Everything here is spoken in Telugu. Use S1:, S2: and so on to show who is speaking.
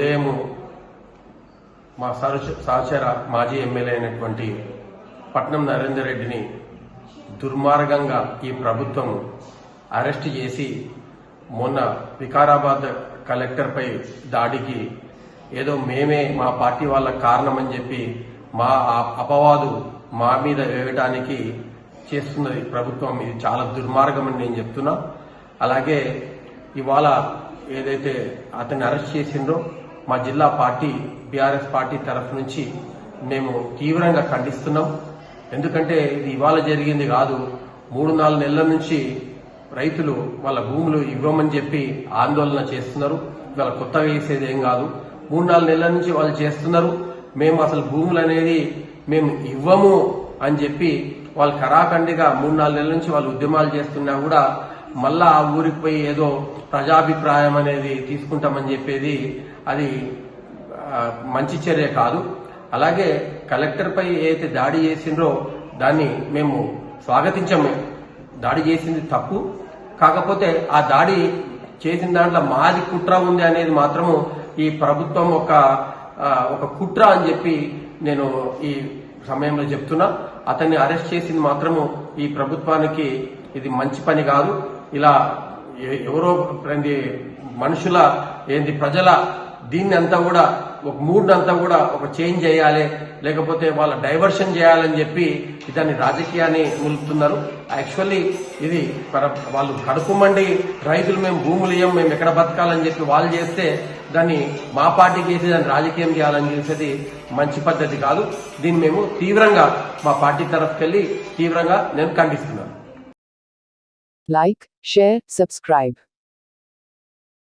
S1: ఉదయము మా సహచర మాజీ ఎమ్మెల్యే అయినటువంటి పట్నం నరేందర్ రెడ్డిని దుర్మార్గంగా ఈ ప్రభుత్వం అరెస్ట్ చేసి మొన్న వికారాబాద్ కలెక్టర్పై దాడికి ఏదో మేమే మా పార్టీ వాళ్ళ కారణమని చెప్పి మా అపవాదు మా మీద వేయడానికి చేస్తున్నది ప్రభుత్వం. ఇది చాలా దుర్మార్గమని నేను చెప్తున్నా. అలాగే ఇవాళ ఏదైతే అతన్ని అరెస్ట్ చేసిండ్రో మా జిల్లా పార్టీ బీఆర్ఎస్ పార్టీ తరఫు నుంచి మేము తీవ్రంగా ఖండిస్తున్నాం. ఎందుకంటే ఇది ఇవాళ జరిగింది కాదు. 3-4 నెలల నుంచి రైతులు వాళ్ళ భూములు ఇవ్వమని చెప్పి ఆందోళన చేస్తున్నారు. ఇవాళ కొత్తగా వేసేది ఏం కాదు. 3-4 నెలల నుంచి వాళ్ళు చేస్తున్నారు. మేము అసలు భూములు అనేది మేము ఇవ్వము అని చెప్పి వాళ్ళు కరాఖండిగా 3-4 నెలల నుంచి వాళ్ళు ఉద్యమాలు చేస్తున్నా కూడా మళ్ళా ఆ ఊరికి పోయి ఏదో ప్రజాభిప్రాయం అనేది తీసుకుంటామని చెప్పేది అది మంచి చర్య కాదు. అలాగే కలెక్టర్ పై ఏదైతే దాడి చేసిండ్రో దాన్ని మేము స్వాగతించాము. దాడి చేసింది తప్పు. కాకపోతే ఆ దాడి చేసిన దాంట్లో మాది కుట్ర ఉంది అనేది మాత్రము ఈ ప్రభుత్వం ఒక కుట్ర అని చెప్పి నేను ఈ సమయంలో చెప్తున్నా. అతన్ని అరెస్ట్ చేసింది మాత్రము ఈ ప్రభుత్వానికి ఇది మంచి పని కాదు. ఇలా ఎవరో మనుషుల ప్రజల దీన్ని అంతా కూడా ఒక మూడ్ అంతా కూడా ఒక చేంజ్ చేయాలి, లేకపోతే వాళ్ళ డైవర్షన్ చేయాలని చెప్పి దాన్ని రాజకీయాన్ని నిలుపుతున్నారు. యాక్చువల్లీ ఇది వాళ్ళు కడుపుమండి రైతులు మేము భూములు ఇయ్యం, మేము ఎక్కడ బతకాలని చెప్పి వాళ్ళు చేస్తే దాన్ని మా పార్టీకి వేసి దాన్ని రాజకీయం చేయాలని చేసేది మంచి పద్ధతి కాదు. దీన్ని మేము తీవ్రంగా మా పార్టీ తరఫుకెళ్ళి తీవ్రంగా నేను ఖండిస్తున్నాను.
S2: Like, share, subscribe.